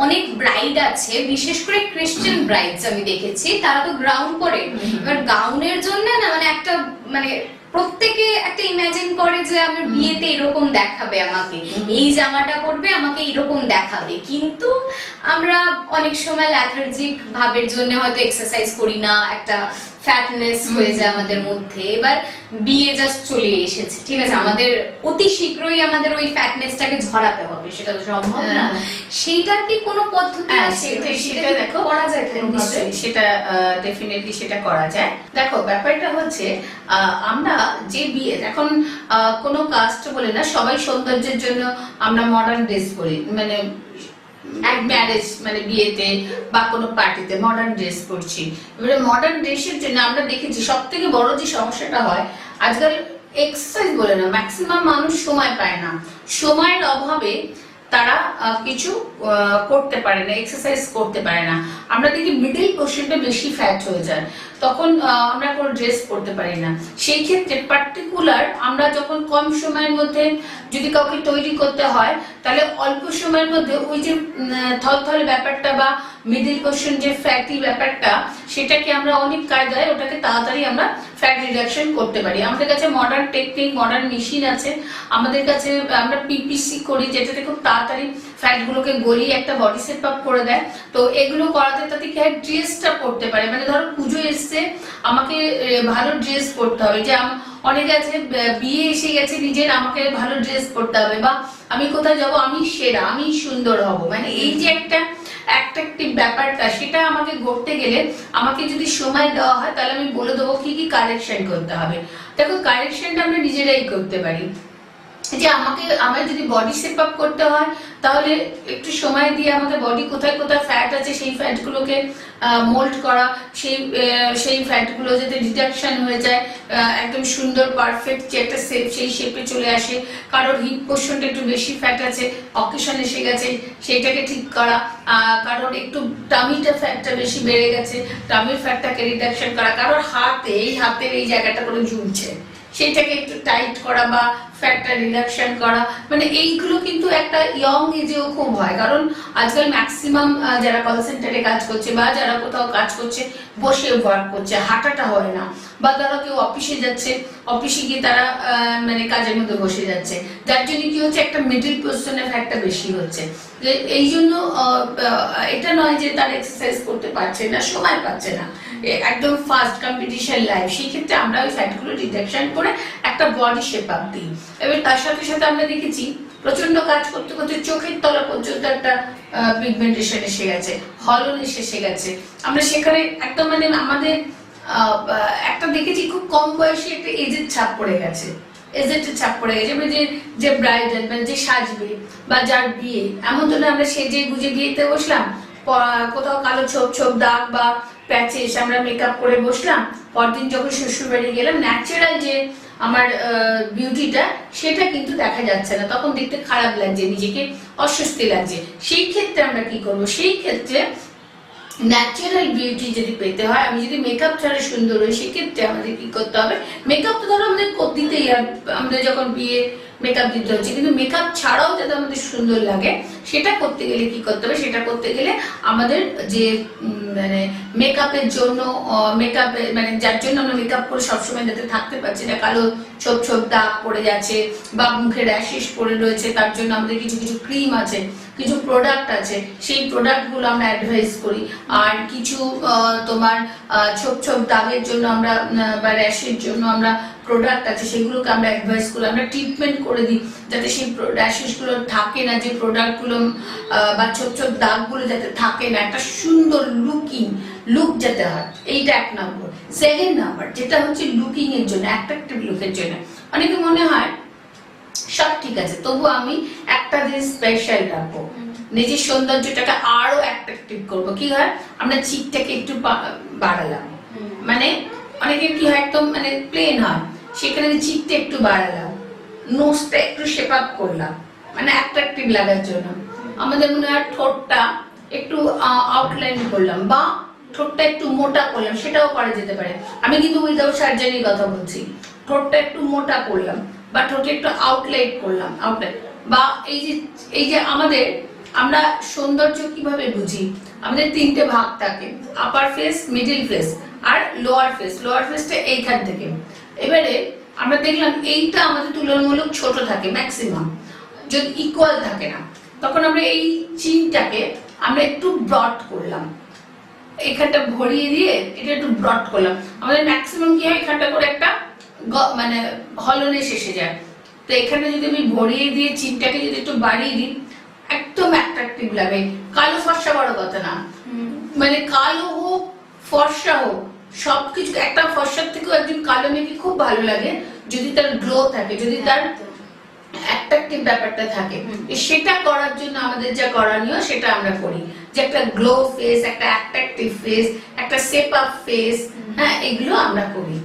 অনেক ব্রাইড আছে, বিশেষ করে ক্রিশ্চিয়ান ব্রাইডস আমি দেখেছি, তারা তো গাউন পরে। এবার গাউনের জন্য না মানে একটা মানে প্রত্যেকে একটা ইমাজিন করে যে আমার বিয়েতে এরকম দেখাবে, আমাকে এই জামাটা পরবে, আমাকে এরকম দেখাবে। কিন্তু আমরা অনেক সময় ল্যাথার্জিক ভাবের জন্য হয়তো এক্সারসাইজ করি না, একটা ফ্যাটনেস হয়ে যায় আমাদের মধ্যে। এবার বিয়ে জাস্ট চলে এসেছে, ঠিক আছে, আমাদের অতি শীঘ্রই আমাদের ওই ফ্যাটনেসটাকে ঝরাতে হবে, সেটা তো সম্ভব না। সেইটার কি কোনো পদ্ধতি আছে? সেটা দেখো করা যায়, সেটা ডেফিনেটলি সেটা করা যায়। দেখো ব্যাপারটা হচ্ছে আমরা যে বিয়ে এখন কোনো কাস্ট বলে না, সবাই সৌন্দর্যের জন্য আমরা মডার্ন ড্রেস পরি, মানে ম্যারেজ মানে বিয়েতে বা কোনো পার্টিতে মডার্ন ড্রেস পরছি। এবারে মডার্ন ড্রেসের জন্য আমরা দেখেছি সব থেকে বড় যে সমস্যাটা হয় আজকাল, এক্সারসাইজ বলে না, ম্যাক্সিমাম মানুষ সময় পায় না, সময়ের অভাবে তারা কিছু করতে পারে না, এক্সারসাইজ করতে পারে না। আমরা দেখি মিডল পোর্শনটা বেশি ফ্যাট হয়ে যায়, তখন আমরা কোনো ড্রেস পরতে পারি না। সেই ক্ষেত্রে পার্টিকুলার আমরা যখন কম সময়ের মধ্যে যদি কাউকে তৈরি করতে হয়, তাহলে অল্প সময়ের মধ্যে ওই যে থলথলে ব্যাপারটা বা মিডল পোর্শন যে ফ্যাটি ব্যাপারটা, সেটাকে আমরা অনেক কায়দায় ওটাকে তাড়াতাড়ি আমরা ফ্যাট রিডাকশন করতে পারি। আমাদের কাছে মডার্ন টেকনিক, মডার্ন মেশিন আছে আমাদের কাছে, আমরা পিপিসি করি যেটাতে খুব তাড়াতাড়ি ফ্যাট গুলোকে গলিয়ে একটা বডি শেপ আপ করে দেয়। তো এগুলো করাতে তাতে কি হয়, ড্রেসটা পরতে পারে, মানে ধরো পুজো এসছে, আমাকে ভালো ড্রেস পরতে হবে, যে অনেকে আছে বিয়ে এসে গেছে নিজের, আমাকে ভালো ড্রেস পরতে হবে, বা আমি কোথায় যাব আমি সেরা, আমি সুন্দর হব, মানে এই যে একটা অ্যাট্রাকটিভ ব্যাপারটা, সেটা আমাকে করতে গেলে আমাকে যদি সময় দেওয়া হয় তাহলে আমি বলে দেবো কি কি কারেকশন করতে হবে। দেখো কারেকশনটা আমরা নিজেরাই করতে পারি, যে আমার যদি বডি শেপ আপ করতে হয় তাহলে একটু সময় দিয়ে আমাকে বডি কোথায় কোথায় ফ্যাট আছে সেই ফ্যাট গুলোকে মোল্ড করা, সেই ফ্যাট গুলো যাতে রিডাকশন হয়ে যায়, একদম সুন্দর পারফেক্ট যে একটা শেপ, সেই শেপে চলে আসে। কারোর হিপ পোর্শনটা একটু বেশি ফ্যাট আছে, অকেশন এসে গেছে, সেইটাকে ঠিক করা। কারোর একটু টামিটা ফ্যাটটা বেশি বেড়ে গেছে, টামির ফ্যাটটাকে রিডাকশন করা। কারোর হাতের এই জায়গাটা করে ঝুলছে, সেটাকে একটু টাইট করা বা ফ্যাটটা রিডাকশন করা। মানে এইগুলো কিন্তু একটা ইয়ং এজেও খুব হয়, কারণ আজকাল ম্যাক্সিমাম যারা কল সেন্টারে কাজ করছে বা যারা কোথাও কাজ করছে বসে ওয়ার্ক করছে, হাঁটাটা হয় না, বা ধরো কেউ অফিসে যাচ্ছে, অফিসে গিয়ে তারা মানে কাজের মধ্যে বসে যাচ্ছে, যার জন্য কি হচ্ছে একটা মিডল পোর্শনের ফ্যাটটা বেশি হচ্ছে। এই জন্য এটা নয় যে তারা এক্সারসাইজ করতে পারছে না, সময় পাচ্ছে না, একদম ফাস্ট কম্পিটিশন লাইফ, সেই ক্ষেত্রে আমরা ওই ফ্যাটগুলো ডিটেকশন করে একটা বডি শেপ আপ দিই। এবার তার সাথে সাথে আমরা দেখেছি প্রচন্ড কাজ করতে করতে চোখের তলা পর্যন্ত একটা পিগমেন্টেশন এসে গেছে, হলন এসে গেছে। আমরা সেখানে একদম মানে আমাদের একটা দেখেছি খুব কম বয়সে একটা এজের ছাপ পড়ে গেছে, ছাপ পড়ে গেছে। মানে যে ব্রাইডাল মানে যে সাজবে বা যার বিয়ে, এমন তো না আমরা সেজে গুজে বিয়েতে বসলাম, কোথাও কালো ছোপ ছোপ দাগ বা প্যাচে এসে আমরা মেকআপ করে বসলাম, পরদিন যখন শ্বশুর বাড়ি গেলাম ন্যাচারাল যে আমার বিউটিটা সেটা কিন্তু দেখা যাচ্ছে না, তখন দেখতে খারাপ লাগছে, নিজেকে অস্বস্তি লাগছে। সেই ক্ষেত্রে আমরা কি করবো, সেই ক্ষেত্রে ন্যাচারাল বিউটি যদি পেতে হয়, আমি যদি মেকআপ ছাড়া সুন্দর হই, সেক্ষেত্রে আমাদের কি করতে হবে, মেকআপ তো ধরো আমাদের দিতেই হয়, আমাদের যখন বিয়ে মেকআপ দিতে হচ্ছে, কিন্তু মেকআপ ছাড়াও যাতে আমাদের সুন্দর লাগে সেটা করতে গেলে কি করতে হবে, সেটা করতে গেলে আমাদের যে মানে মেকআপের জন্য মানে যার জন্য আমরা মেকআপ করে সবসময় যাতে থাকতে পারছি না, কালো ছোপ ছোপ দাগ পড়ে যাচ্ছে বা মুখে র্যাশেস পড়ে রয়েছে, তার জন্য আমাদের কিছু কিছু ক্রিম আছে, কিছু প্রোডাক্ট আছে, সেই প্রোডাক্টগুলো আমরা অ্যাডভাইস করি। আর কিছু তোমার ছোপ ছোপ দাগের জন্য আমরা বা র্যাশের জন্য আমরা প্রোডাক্ট আছে, সেগুলোকে আমরা অ্যাডভাইস করি, আমরা ট্রিটমেন্ট করে দিই যাতে সেই র্যাশেসগুলো থাকে না, যে প্রোডাক্টগুলো বা ছোপ ছোপ দাগগুলো যাতে থাকে না, একটা সুন্দর লুক যাতে হয়। এইটা 1 নম্বর। 2nd নাম্বার যেটা হচ্ছে লুকিং এর জন্য, অ্যাট্রাকটিভ লুকের জন্য, অনেকে মনে হয় সব ঠিক আছে তবু আমি একটা জিনিস স্পেশাল রাখবো, নিজের সৌন্দর্যটাকে আরো অ্যাট্রাকটিভ করবো। কি হয়, আমরা চিকটাকে একটু বাড়ালাম, মানে অনেকের কি হয় একদম মানে প্লেন হয়, সেখানে চিকটা একটু বাড়ালাম, নোজটা একটু শেপ আপ করলাম, মানে অ্যাট্রাকটিভ লাগার জন্য। আমাদের মনে হয় ঠোঁটটা একটু আউটলাইন করলাম বা ঠোঁটটা একটু মোটা করলাম, সেটাও করা যেতে পারে। আমি কিন্তু উইদাউট সার্জারির কথা বলছি। ঠোঁটটা একটু মোটা করলাম বা ঠোঁটে একটু আউটলাইট করলাম, বা এই যে আমাদের আমরা সৌন্দর্য কিভাবে বুঝি? আমাদের তিনটে ভাগ থাকে, আপার ফেস, মিডিল ফেস আর লোয়ার ফেস। লোয়ার ফেসটা এইখান থেকে। এবারে আমরা দেখলাম এইটা আমাদের তুলনামূলক ছোট থাকে ম্যাক্সিমাম, যদি ইকুয়াল থাকে না, তখন আমরা এই চিনটাকে আমরা একটু ব্রড করলাম, এখানটা ভরিয়ে দিয়ে এটা একটু ব্রড করলাম। আমাদের ম্যাক্সিমাম কি হয়, এখানটা করে একটা মানে হলনেস এসে যায়। তো এখানে যদি আমি ভরিয়ে দিয়ে চিনটাকে যদি একটু বাড়িয়ে দিই, একদম অ্যাট্রাকটিভ লাগে। কালো ফর্সা বড় কথা না, মানে কালো হোক ফর্সা হোক সবকিছু, একটা ফর্সার থেকেও একজন কালো মেয়েকে খুব ভালো লাগে যদি তার গ্লো থাকে, যদি তার অ্যাট্রাকটিভ ব্যাপারটা থাকে। সেটা করার জন্য আমাদের যা করণীয় সেটা আমরা করি, যে একটা গ্লো ফেস, একটা অ্যাট্রাকটিভ ফেস, একটা শেপ আপ ফেস, হ্যাঁ, এগুলো আমরা করি।